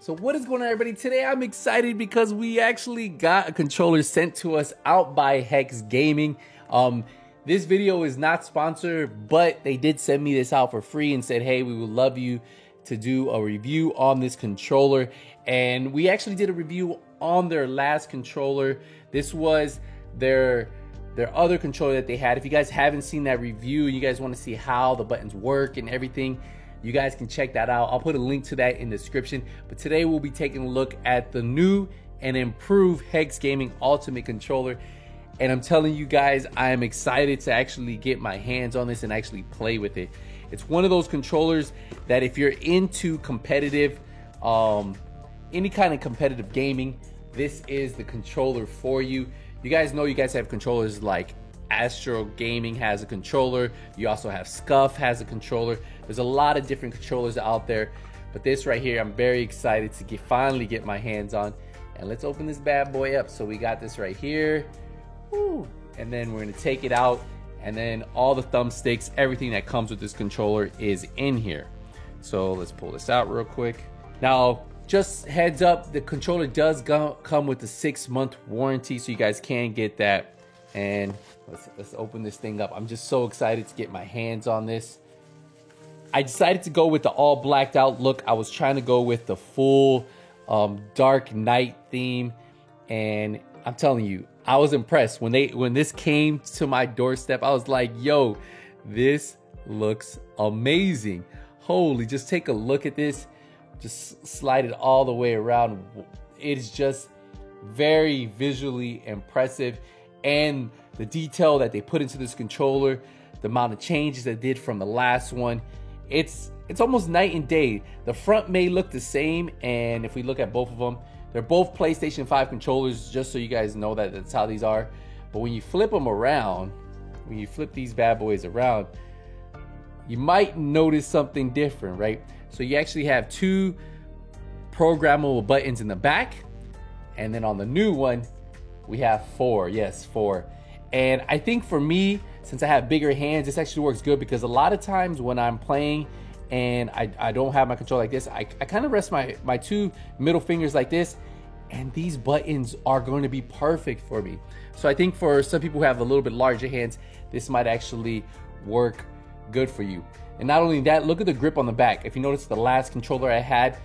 So what is going on, everybody? Today I'm excited because we actually got a controller sent to us out by Hex Gaming. This video is not sponsored, but they did send me this out for free and said, hey, we would love you to do a review on this controller. And we actually did a review on their last controller. This was their other controller that they had. If you guys haven't seen that review, you guys want to see how the buttons work and everything, you guys can check that out. I'll put a link to that in the description. But today we'll be taking a look at the new and improved Hex Gaming Ultimate controller. And I'm telling you guys, I am excited to actually get my hands on this and actually play with it. It's one of those controllers that if you're into competitive, any kind of competitive gaming, this is the controller for you. You guys know you guys have controllers like Astro Gaming has a controller. You also have Scuf has a controller. There's a lot of different controllers out there, but this right here, I'm very excited to finally get my hands on. And let's open this bad boy up. So we got this right here. Woo. And then we're gonna take it out, and then all the thumbsticks, everything that comes with this controller is in here. So let's pull this out real quick. Now, just heads up, the controller does come with a 6-month warranty, so you guys can get that. And let's open this thing up. I'm just so excited to get my hands on this. I decided to go with the all blacked out look. I was trying to go with the full Dark Knight theme, and I'm telling you, I was impressed when this came to my doorstep. I was like, yo, this looks amazing. Holy, just take a look at this. Just slide it all the way around. It is just very visually impressive, and the detail that they put into this controller, the amount of changes they did from the last one, it's almost night and day. The front may look the same, and if we look at both of them, they're both PlayStation 5 controllers, just so you guys know that that's how these are. But when you flip them around, when you flip these bad boys around, you might notice something different, right? So you actually have 2 programmable buttons in the back, and then on the new one, we have 4. Yes, 4. And I think for me, since I have bigger hands, this actually works good, because a lot of times when I'm playing and I don't have my controller like this, I kind of rest my 2 middle fingers like this, and these buttons are going to be perfect for me. So I think for some people who have a little bit larger hands, this might actually work good for you. And not only that, look at the grip on the back. If you notice, the last controller I had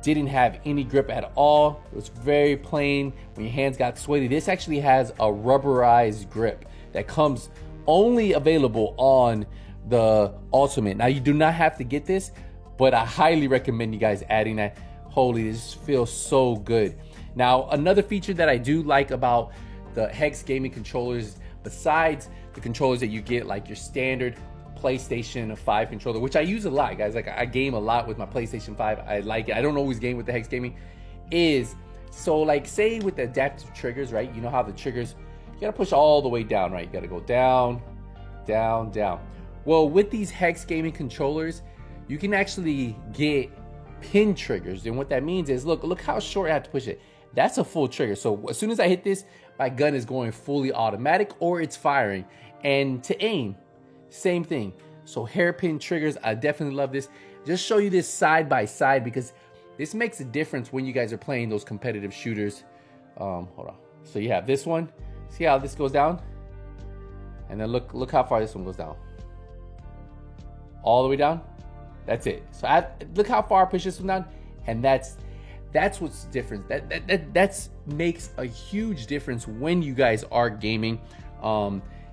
didn't have any grip at all. It was very plain. When your hands got sweaty, this actually has a rubberized grip that comes only available on the Ultimate. Now, you do not have to get this, but I highly recommend you guys adding that. Holy, this feels so good. Now, another feature that I do like about the Hex Gaming controllers, besides the controllers that you get like your standard PlayStation 5 controller, which I use a lot, guys. Like, I game a lot with my PlayStation 5. I like it. I don't always game with the Hex Gaming. So like, say with the adaptive triggers, right? You know how the triggers, you gotta push all the way down, right? You gotta go down, down, down. Well, with these Hex Gaming controllers, you can actually get pin triggers. And what that means is, look how short I have to push it. That's a full trigger. So as soon as I hit this, my gun is going fully automatic, or it's firing. And to aim, same thing. So hairpin triggers, I definitely love this. Just show you this side by side, because this makes a difference when you guys are playing those competitive shooters. Hold on. So you have this one. See how this goes down? And then look how far this one goes down. All the way down. That's it. So look how far I push this one down, and that's what's different. That makes a huge difference when you guys are gaming.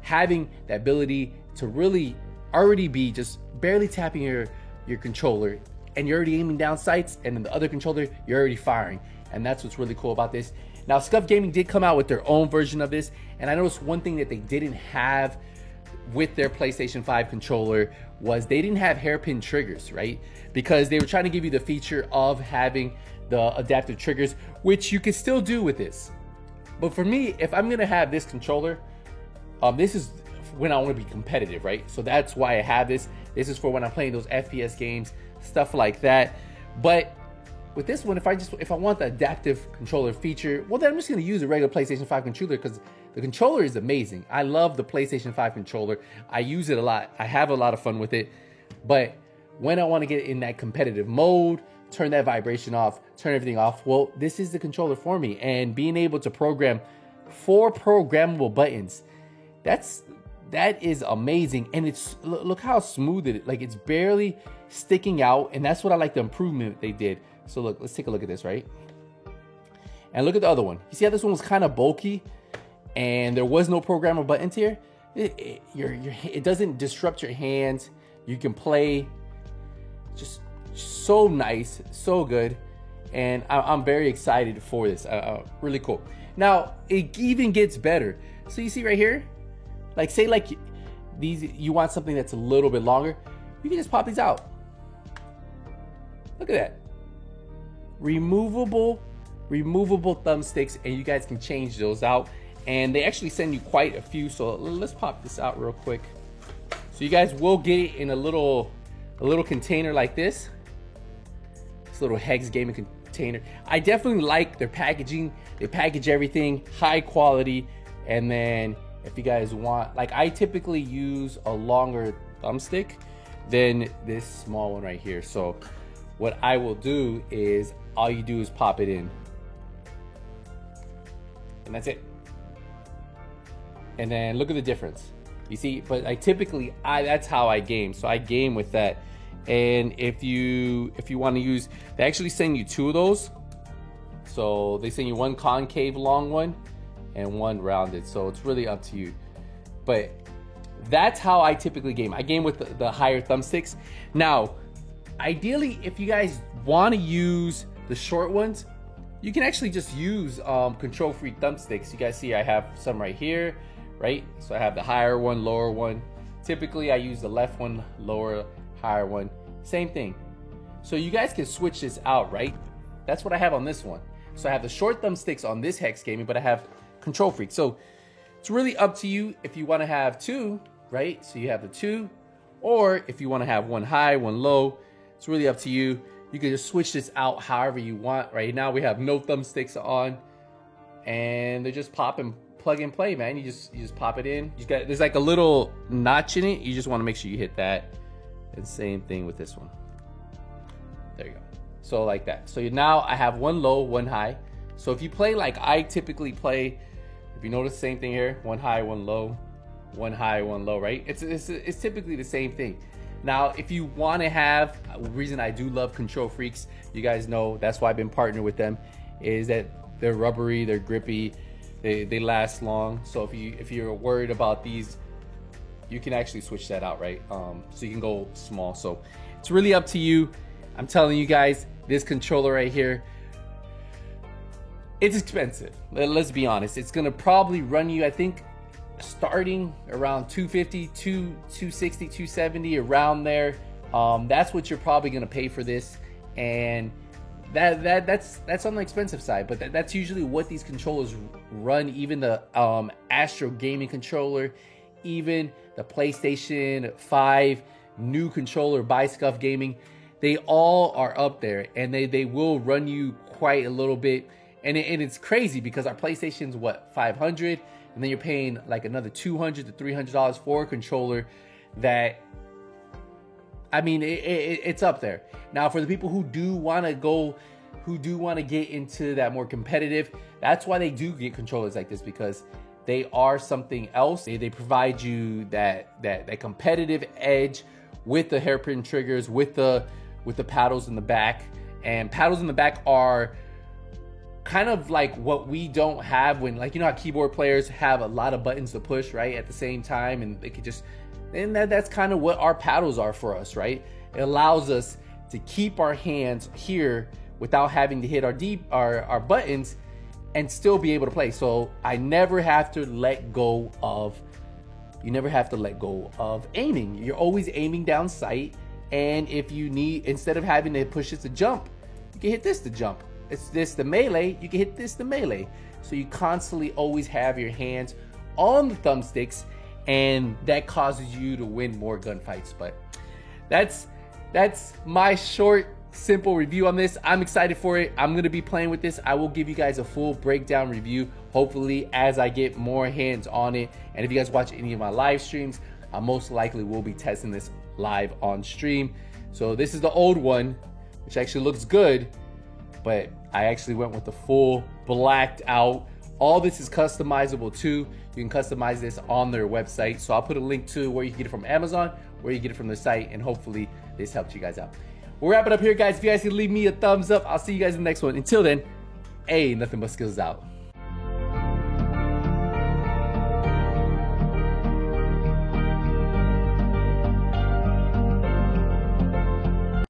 Having the ability to really already be just barely tapping your controller, and you're already aiming down sights, and in the other controller you're already firing. And that's what's really cool about this. Now, Scuf Gaming did come out with their own version of this, and I noticed one thing that they didn't have with their PlayStation 5 controller was they didn't have hairpin triggers, right? Because they were trying to give you the feature of having the adaptive triggers, which you can still do with this. But for me, if I'm gonna have this controller, this is when I want to be competitive, right? So that's why I have this. This is for when I'm playing those FPS games, stuff like that. But with this one, if I want the adaptive controller feature, well, then I'm just going to use a regular PlayStation 5 controller, because the controller is amazing. I love the PlayStation 5 controller. I use it a lot. I have a lot of fun with it. But when I want to get in that competitive mode, turn that vibration off, turn everything off. Well, this is the controller for me. And being able to program 4 programmable buttons, that is amazing. And it's, look how smooth it is. Like, it's barely sticking out, and that's what I like, the improvement they did. So look, let's take a look at this, right? And look at the other one. You see how this one was kind of bulky and there was no programmable buttons here? It doesn't disrupt your hands. You can play just so nice, so good. And I'm very excited for this. Really cool. Now, it even gets better. So you see right here, like, say like these, you want something that's a little bit longer, you can just pop these out. Look at that. Removable thumbsticks, and you guys can change those out. And they actually send you quite a few. So let's pop this out real quick. So you guys will get it in a little container like this. This little Hex gaming container. I definitely like their packaging. They package everything high quality. And then if you guys want, like, I typically use a longer thumbstick than this small one right here. So what I will do is, all you do is pop it in, and that's it. And then look at the difference. You see, but that's how I game. So I game with that. And if you want to use, they actually send you 2 of those. So they send you one concave long one and one rounded. So it's really up to you. But that's how I typically game. I game with the higher thumbsticks. Now, ideally, if you guys want to use the short ones, you can actually just use KontrolFreek thumbsticks. You guys see I have some right here, right? So I have the higher one, lower one. Typically I use the left one, lower, higher one. Same thing. So you guys can switch this out, right? That's what I have on this one. So I have the short thumbsticks on this Hex Gaming, but I have KontrolFreek. So it's really up to you if you want to have 2, right? So you have the 2, or if you want to have one high, one low, it's really up to you. You can just switch this out however you want. Right now we have no thumbsticks on, and they just pop and plug and play, man. You just pop it in. There's like a little notch in it. You just want to make sure you hit that. And same thing with this one. There you go. So like that. So now I have one low, one high. So if you play like I typically play, if you notice the same thing here, one high, one low, one high, one low, right? It's typically the same thing. Now, if you want to have, the reason I do love KontrolFreeks, you guys know that's why I've been partnered with them, is that they're rubbery, they're grippy, they last long. So if you're worried about these, you can actually switch that out, right? So you can go small. So it's really up to you. I'm telling you guys, this controller right here, it's expensive. Let's be honest. It's gonna probably run you, I think, starting around 250, 260, 270, around there. That's what you're probably gonna pay for this, and that's on the expensive side. But that's usually what these controllers run. Even the Astro gaming controller, even the PlayStation 5 new controller by Scuf Gaming, they all are up there, and they will run you quite a little bit. And it's crazy because our PlayStation's what, $500, and then you're paying like another $200 to $300 for a controller that, I mean, it's up there. Now, for the people who do want to get into that more competitive, that's why they do get controllers like this, because they are something else. They provide you that competitive edge with the hairpin triggers, with the paddles in the back. And paddles in the back are kind of like what we don't have when, like, you know how keyboard players have a lot of buttons to push, right, at the same time, and they could just, and that's kind of what our paddles are for us, right? It allows us to keep our hands here without having to hit our buttons and still be able to play. So I never have to let go of, aiming. You're always aiming down sight, and if you need, instead of having to push this to jump, you can hit this to jump. It's this the melee, you can hit this the melee. So you constantly always have your hands on the thumbsticks, and that causes you to win more gunfights. But that's my short, simple review on this. I'm excited for it. I'm gonna be playing with this. I will give you guys a full breakdown review, hopefully, as I get more hands on it. And if you guys watch any of my live streams, I most likely will be testing this live on stream. So this is the old one, which actually looks good, but I actually went with the full blacked out. All this is customizable too. You can customize this on their website. So I'll put a link to where you can get it from Amazon, where you get it from their site, and hopefully this helped you guys out. We'll wrap it up here, guys. If you guys can leave me a thumbs up, I'll see you guys in the next one. Until then, hey, nothing but skills out.